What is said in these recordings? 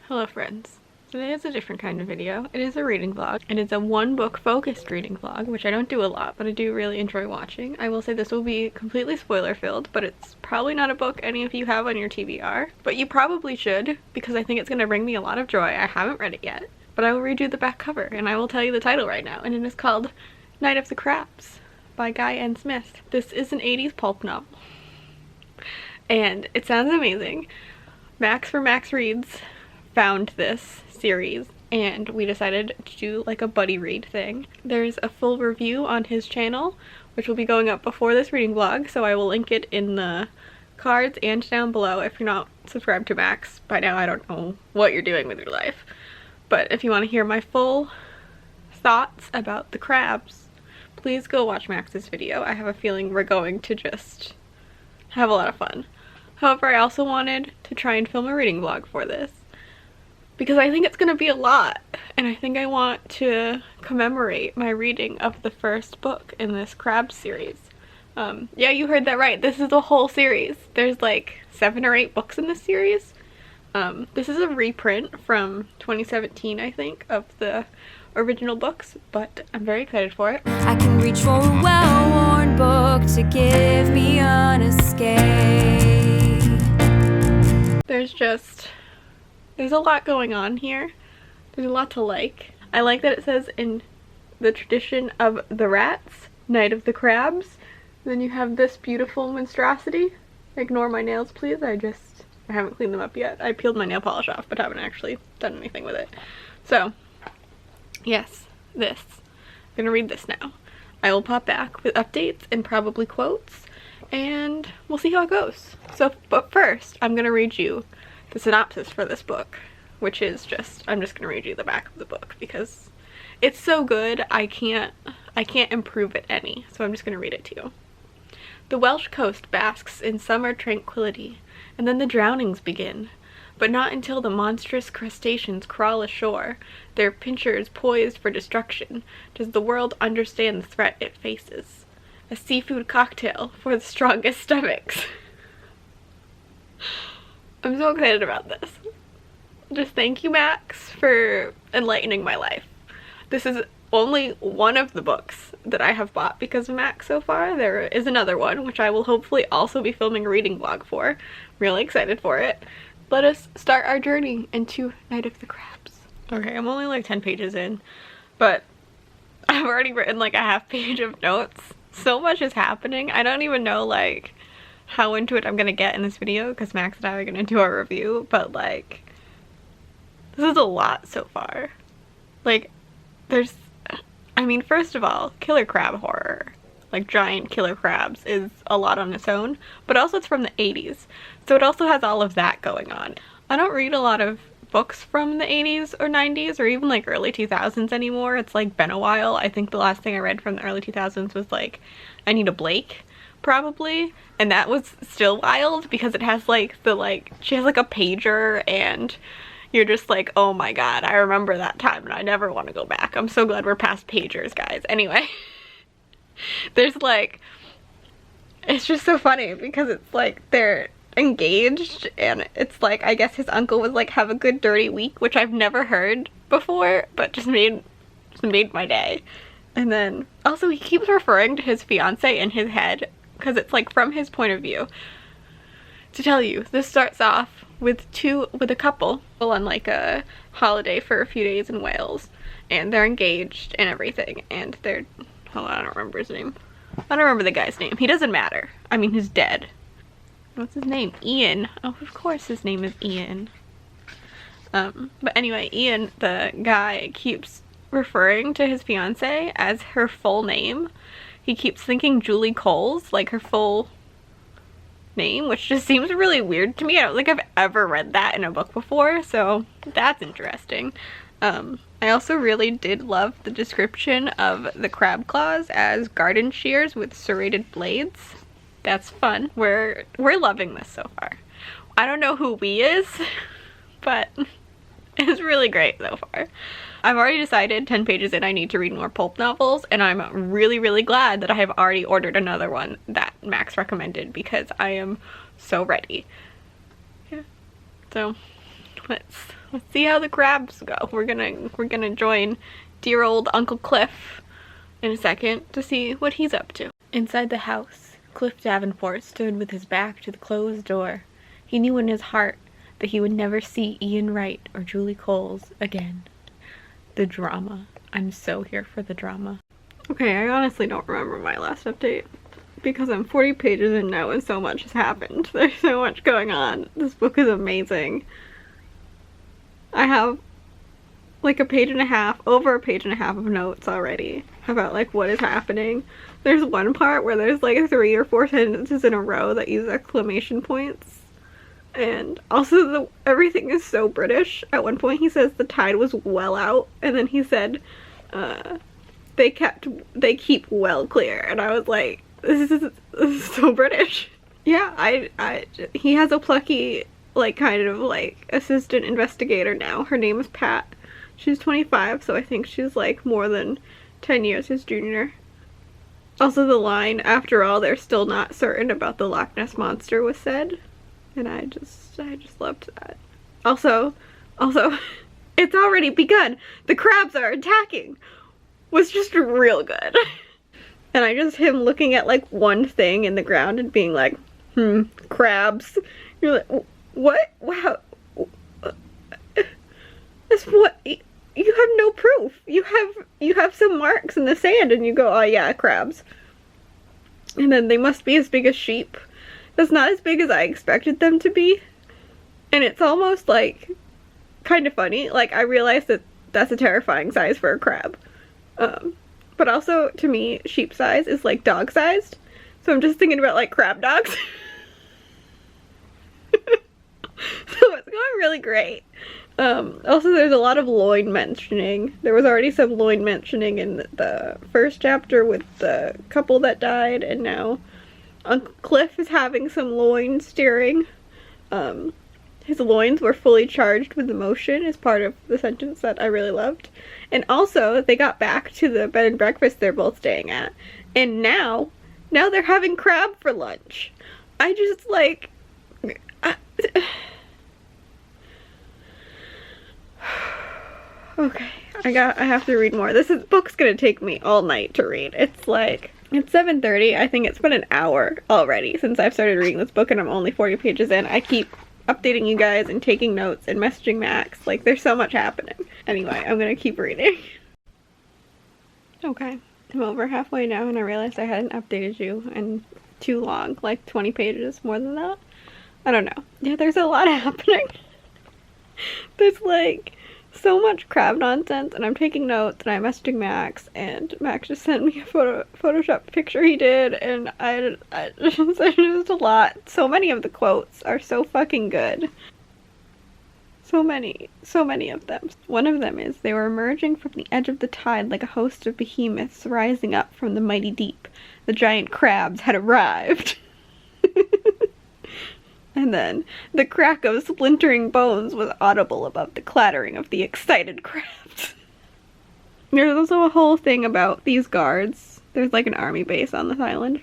Hello friends. Today is a different kind of video. It is a reading vlog. It is a one book focused reading vlog, which I don't do a lot, but I do really enjoy watching. I will say this will be completely spoiler filled, but it's probably not a book any of you have on your TBR. But you probably should, because I think it's going to bring me a lot of joy. I haven't read it yet, but I will read you the back cover and I will tell you the title right now, and it is called Night of the Crabs by Guy N. Smith. This is an 80s pulp novel, and it sounds amazing. Max for Max Reads found this series and we decided to do like a buddy read thing. There's a full review on his channel which will be going up before this reading vlog, so I will link it in the cards and down below. If you're not subscribed to Max by now, I don't know what you're doing with your life, but if you want to hear my full thoughts about the crabs, please go watch Max's video. I have a feeling we're going to just have a lot of fun. However, I also wanted to try and film a reading vlog for this, because I think it's going to be a lot, and I think I want to commemorate my reading of the first book in this crab series. Yeah, you heard that right. This is a whole series. There's like 7 or 8 books in this series. This is a reprint from 2017, I think, of the original books, but I'm very excited for it. I can reach for a well-worn book to give me an escape. There's a lot going on here. There's a lot to like. I like that it says in the tradition of the rats, Night of the Crabs. Then you have this beautiful monstrosity. Ignore my nails, please. I haven't cleaned them up yet. I peeled my nail polish off, but haven't actually done anything with it. So, yes, this. I'm gonna read this now. I will pop back with updates and probably quotes, and we'll see how it goes. So, but first, I'm gonna read you the synopsis for this book, which is I'm just gonna read you the back of the book because it's so good. I can't improve it any, so I'm just gonna read it to you. The Welsh coast basks in summer tranquility, and then the drownings begin. But not until the monstrous crustaceans crawl ashore, their pincers poised for destruction, does the world understand the threat it faces. A seafood cocktail for the strongest stomachs. I'm so excited about this. Just thank you, Max, for enlightening my life. This is only one of the books that I have bought because of Max so far. There is another one, which I will hopefully also be filming a reading vlog for. I'm really excited for it. Let us start our journey into Night of the Crabs. Okay, I'm only like 10 pages in, but I've already written like a half page of notes. So much is happening. I don't even know like how into it I'm gonna get in this video because Max and I are gonna do our review, but like this is a lot so far. Like I mean, first of all, killer crab horror, like giant killer crabs, is a lot on its own, but also it's from the 80s, so it also has all of that going on. I don't read a lot of books from the 80s or 90s or even like early 2000s anymore. It's like been a while. I think the last thing I read from the early 2000s was like Anita Blake, probably, and that was still wild because it has like she has like a pager and you're just like, oh my god, I remember that time and I never want to go back. I'm so glad we're past pagers, guys. Anyway, there's like, it's just so funny because it's like they're engaged and it's like, I guess his uncle was like, have a good dirty week, which I've never heard before, but just made my day. And then also he keeps referring to his fiance in his head because it's like from his point of view. To tell you, this starts off with a couple on like a holiday for a few days in Wales, and they're engaged and everything, and they're, hold on, I don't remember his name. I don't remember the guy's name. He doesn't matter. I mean, he's dead. What's his name? Ian. Oh, of course his name is Ian. But anyway, Ian, the guy, keeps referring to his fiance as her full name. He keeps thinking Julie Coles, like her full name, which just seems really weird to me. I don't think I've ever read that in a book before, so that's interesting. I also really did love the description of the crab claws as garden shears with serrated blades. That's fun. We're loving this so far. I don't know who we is, but it's really great so far. I've already decided 10 pages in I need to read more pulp novels, and I'm really, really glad that I have already ordered another one that Max recommended because I am so ready. Yeah. So let's see how the crabs go. We're gonna join dear old Uncle Cliff in a second to see what he's up to. Inside the house, Cliff Davenport stood with his back to the closed door. He knew in his heart that he would never see Ian Wright or Julie Coles again. The drama. I'm so here for the drama. Okay, I honestly don't remember my last update because I'm 40 pages in now and so much has happened. There's so much going on. This book is amazing. I have like over a page and a half of notes already about like what is happening. There's one part where there's like 3 or 4 sentences in a row that use exclamation points. And also everything is so British. At one point he says the tide was well out, and then he said they keep well clear, and I was like, this is so British. Yeah, he has a plucky like kind of like assistant investigator now. Her name is Pat. She's 25, so I think she's like more than 10 years his junior. Also the line, after all, they're still not certain about the Loch Ness Monster was said. And I just loved that. Also, it's already begun. The crabs are attacking. Was just real good. And him looking at like one thing in the ground and being like, crabs. You're like, what? Wow. That's what, you have no proof. You have some marks in the sand and you go, oh yeah, crabs. And then they must be as big as sheep. That's not as big as I expected them to be. And it's almost like kind of funny. Like I realized that that's a terrifying size for a crab. But also to me, sheep size is like dog sized. So I'm just thinking about like crab dogs. So it's going really great. Also there's a lot of loin mentioning. There was already some loin mentioning in the first chapter with the couple that died, and now Uncle Cliff is having some loin steering. His loins were fully charged with emotion is part of the sentence that I really loved. And also, they got back to the bed and breakfast they're both staying at. And now they're having crab for lunch. I just like... Okay, I have to read more. This book's gonna take me all night to read. It's 7:30. I think it's been an hour already since I've started reading this book and I'm only 40 pages in. I keep updating you guys and taking notes and messaging Max. Like, there's so much happening. Anyway, I'm gonna keep reading. Okay, I'm over halfway now and I realized I hadn't updated you in too long. Like 20 pages, more than that? I don't know. Yeah, there's a lot happening. There's like so much crab nonsense, and I'm taking notes, and I'm messaging Max, and Max just sent me a Photoshop picture he did, and I just a lot. So many of the quotes are so fucking good. So many of them. One of them is, they were emerging from the edge of the tide like a host of behemoths rising up from the mighty deep. The giant crabs had arrived. And then, the crack of splintering bones was audible above the clattering of the excited crabs. There's also a whole thing about these guards. There's like an army base on this island.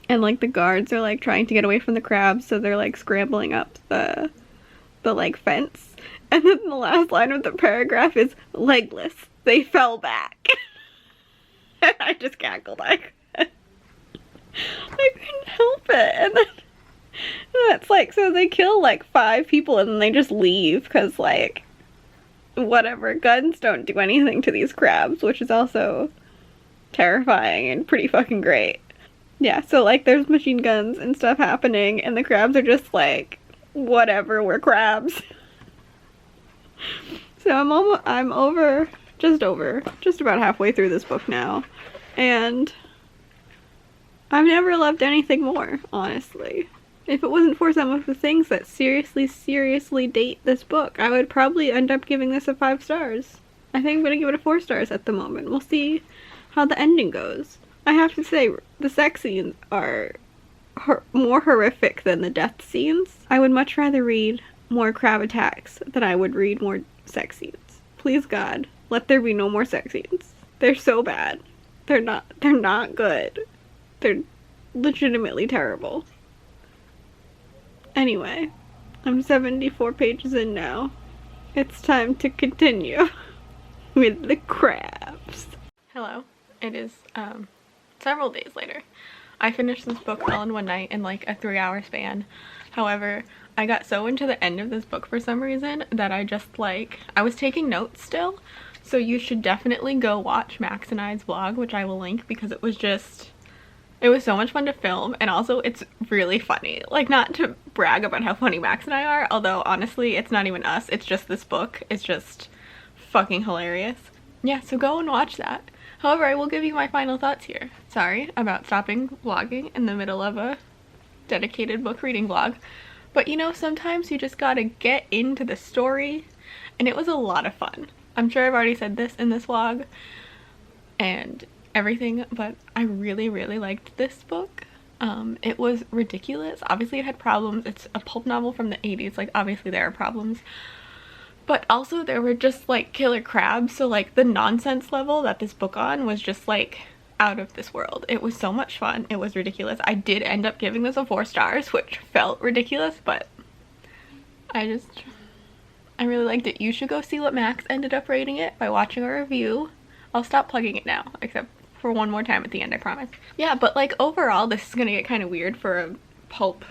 And like the guards are like trying to get away from the crabs, so they're like scrambling up the like fence. And then the last line of the paragraph is, legless, they fell back. And I just cackled. I couldn't help it. And then that's like, so they kill like 5 people and then they just leave because like whatever, guns don't do anything to these crabs, which is also terrifying and pretty fucking great. Yeah, so like there's machine guns and stuff happening and the crabs are just like, whatever, we're crabs. So I'm just about halfway through this book now, and I've never loved anything more, honestly. If it wasn't for some of the things that seriously date this book, I would probably end up giving this a 5 stars. I think I'm gonna give it a 4 stars at the moment. We'll see how the ending goes. I have to say, the sex scenes are more horrific than the death scenes. I would much rather read more crab attacks than I would read more sex scenes. Please God, let there be no more sex scenes. They're so bad. They're not good. They're legitimately terrible. Anyway, I'm 74 pages in now. It's time to continue with the crabs. Hello. It is several days later. I finished this book all in one night in like a 3-hour span. However, I got so into the end of this book for some reason that I was taking notes still. So you should definitely go watch Max and I's vlog, which I will link, because it was so much fun to film, and also it's really funny. Like, not to brag about how funny Max and I are, although honestly it's not even us, it's just this book. It's just fucking hilarious. Yeah, so go and watch that. However, I will give you my final thoughts here. Sorry about stopping vlogging in the middle of a dedicated book reading vlog, but you know, sometimes you just gotta get into the story, and it was a lot of fun. I'm sure I've already said this in this vlog and everything, but I really liked this book. It was ridiculous. Obviously it had problems. It's a pulp novel from the 80s, like obviously there are problems, but also there were just like killer crabs, so like the nonsense level that this book on was just like out of this world. It was so much fun. It was ridiculous. I did end up giving this a 4 stars, which felt ridiculous, but I really liked it. You should go see what Max ended up rating it by watching a review. I'll stop plugging it now, except for one more time at the end, I promise. Yeah, but like overall, this is gonna get kind of weird for a pulp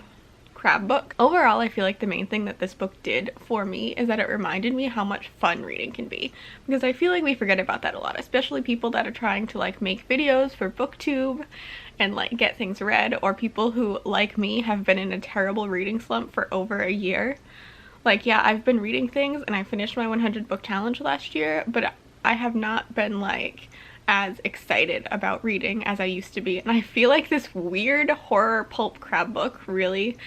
crab book. Overall, I feel like the main thing that this book did for me is that it reminded me how much fun reading can be, because I feel like we forget about that a lot, especially people that are trying to like make videos for booktube and like get things read, or people who, like me, have been in a terrible reading slump for over a year. Like, yeah, I've been reading things and I finished my 100 book challenge last year, but I have not been like as excited about reading as I used to be, and I feel like this weird horror pulp crab book really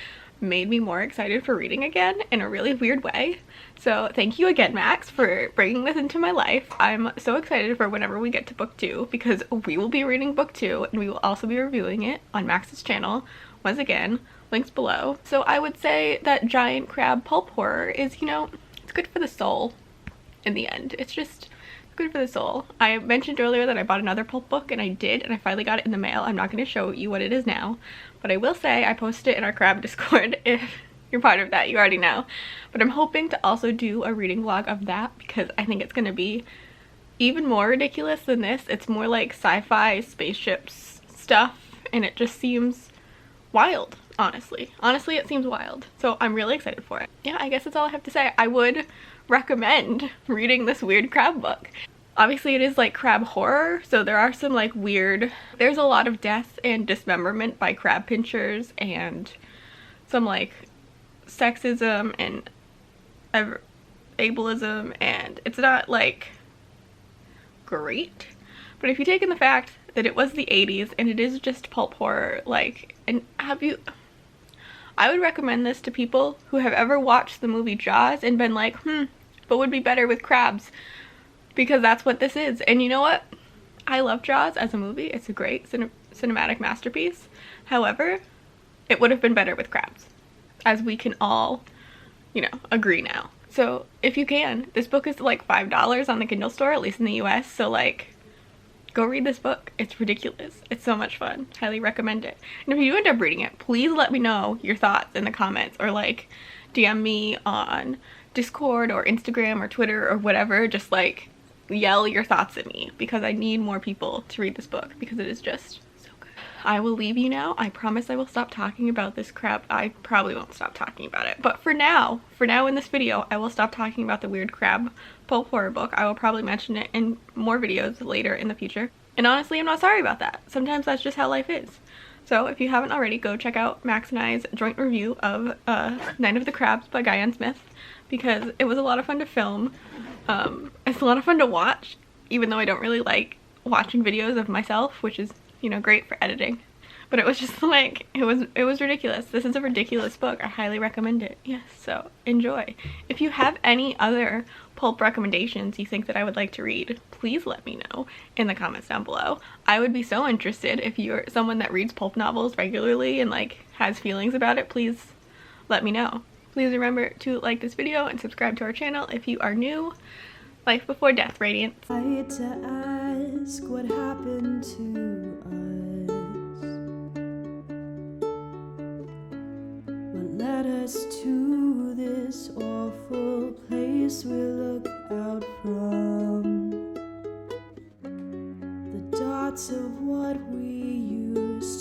made me more excited for reading again in a really weird way. So thank you again, Max, for bringing this into my life. I'm so excited for whenever we get to book 2, because we will be reading book 2 and we will also be reviewing it on Max's channel. Once again, links below. So I would say that giant crab pulp horror is, you know, it's good for the soul in the end. It's just good for the soul. I mentioned earlier that I bought another pulp book, and I did, and I finally got it in the mail. I'm not going to show you what it is now, but I will say I posted it in our crab Discord. If you're part of that, you already know. But I'm hoping to also do a reading vlog of that, because I think it's going to be even more ridiculous than this. It's more like sci-fi spaceships stuff, and it just seems wild. Honestly it seems wild, so I'm really excited for it. Yeah, I guess that's all I have to say. I would recommend reading this weird crab book. Obviously it is like crab horror, so there are some like there's a lot of death and dismemberment by crab pinchers, and some like sexism and ableism, and it's not like great. But if you take in the fact that it was the 80s and it is just pulp horror, like, and I would recommend this to people who have ever watched the movie Jaws and been like, but would be better with crabs, because that's what this is. And you know what? I love Jaws as a movie. It's a great cinematic masterpiece. However, it would have been better with crabs, as we can all, you know, agree now. So if you can, this book is like $5 on the Kindle store, at least in the US, so like, go read this book. It's ridiculous. It's so much fun. Highly recommend it. And if you end up reading it, please let me know your thoughts in the comments, or like DM me on Discord or Instagram or Twitter or whatever. Just like yell your thoughts at me, because I need more people to read this book, because it is just so good. I will leave you now. I promise I will stop talking about this crap. I probably won't stop talking about it, but for now in this video, I will stop talking about the weird crab pulp horror book. I will probably mention it in more videos later in the future, and honestly I'm not sorry about that. Sometimes that's just how life is. So if you haven't already, go check out Max and I's joint review of Night of the Crabs by Guy Smith, because it was a lot of fun to film. It's a lot of fun to watch, even though I don't really like watching videos of myself, which is, you know, great for editing. But it was just like, it was ridiculous. This is a ridiculous book. I highly recommend it. Yes, so enjoy. If you have any other pulp recommendations you think that I would like to read, please let me know in the comments down below. I would be so interested. If you're someone that reads pulp novels regularly and like has feelings about it, please let me know. Please remember to like this video and subscribe to our channel if you are new. Life before death, Radiance. I hate to ask what happened to us. What led us us to this awful place we look out from. The dots of what we used